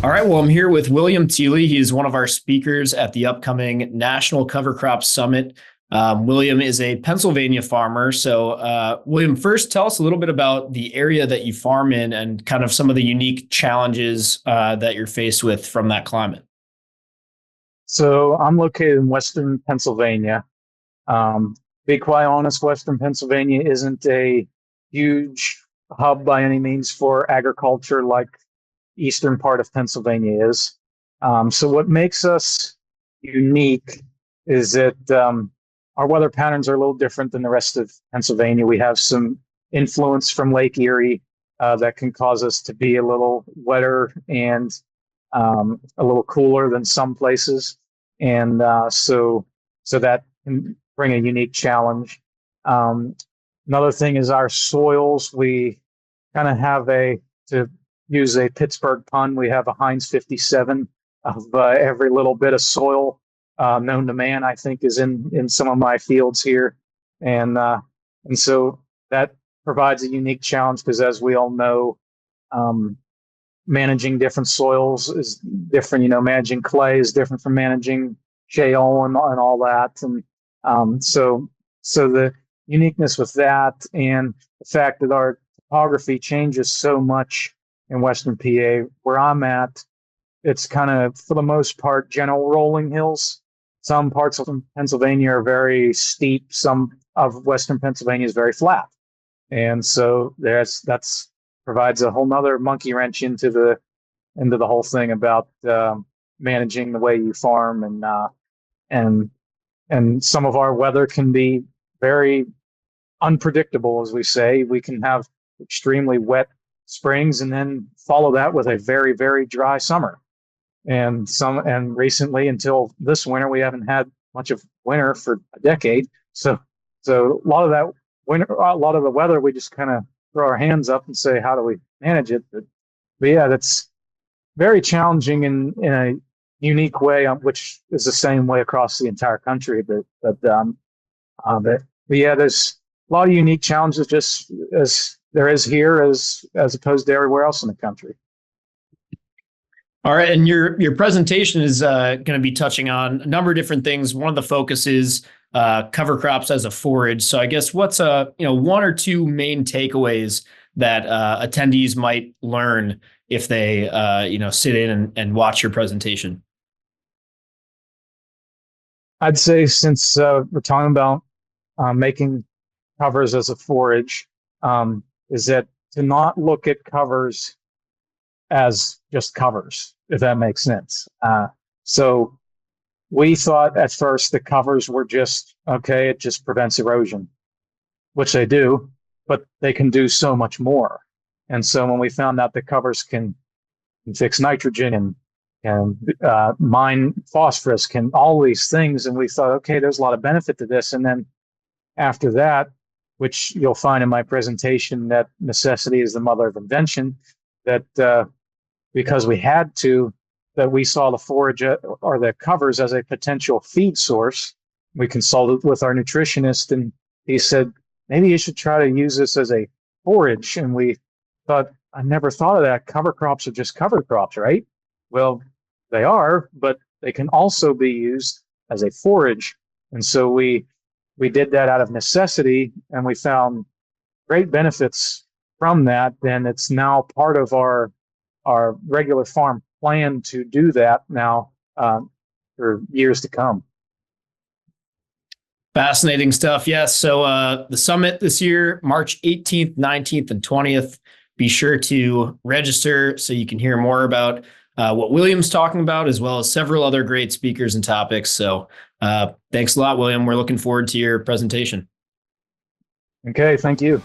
All right, well, I'm here with William Thiele. He is one of our speakers at the upcoming National Cover Crop Summit. William is a Pennsylvania farmer. So, William, first tell us a little bit about the area that you farm in and kind of some of the unique challenges that you're faced with from that climate. So I'm located in Western Pennsylvania. Be quite honest, Western Pennsylvania isn't a huge hub by any means for agriculture like eastern part of Pennsylvania is. So what makes us unique is that our weather patterns are a little different than the rest of Pennsylvania. We have some influence from Lake Erie that can cause us to be a little wetter and a little cooler than some places. And so that can bring a unique challenge. Another thing is our soils. We kind of have to use a Pittsburgh pun, we have a Heinz 57 of every little bit of soil known to man, I think, is in some of my fields here. And so that provides a unique challenge because, as we all know, managing different soils is different. Managing clay is different from managing shale and all that. And so the uniqueness with that and the fact that our topography changes so much in Western PA, where I'm at, it's kind of, for the most part, gentle rolling hills. Some parts of Pennsylvania are very steep. Some of Western Pennsylvania is very flat. And so that's provides a whole nother monkey wrench into the whole thing about managing the way you farm, and some of our weather can be very unpredictable, as we say. We can have extremely wet springs and then follow that with a very, very dry summer. And recently, until this winter, we haven't had much of winter for a decade. So a lot of that winter, a lot of the weather, we just kind of throw our hands up and say, how do we manage it? But yeah, that's very challenging in a unique way, which is the same way across the entire country. But yeah, there's a lot of unique challenges, just as there is here, as opposed to everywhere else in the country. All right, and your presentation is going to be touching on a number of different things. One of the focus is cover crops as a forage. So I guess what's one or two main takeaways that attendees might learn if they sit in and watch your presentation? I'd say, since we're talking about making covers as a forage, is that to not look at covers as just covers, if that makes sense. So we thought at first the covers were just, okay, it just prevents erosion, which they do, but they can do so much more. And so when we found out the covers can fix nitrogen and mine phosphorus, can all these things, and we thought, okay, there's a lot of benefit to this. And then after that, which you'll find in my presentation, that necessity is the mother of invention, that because we had to, that we saw the forage or the covers as a potential feed source. We consulted with our nutritionist, and he said, maybe you should try to use this as a forage. And we thought, I never thought of that. Cover crops are just cover crops, right? Well, they are, but they can also be used as a forage. And so we did that out of necessity, and we found great benefits from that. And it's now part of our regular farm plan to do that now for years to come. Fascinating stuff. Yes. So the summit this year, March 18th, 19th, and 20th. Be sure to register so you can hear more about what William's talking about, as well as several other great speakers and topics. So thanks a lot, William. We're looking forward to your presentation. Okay, thank you.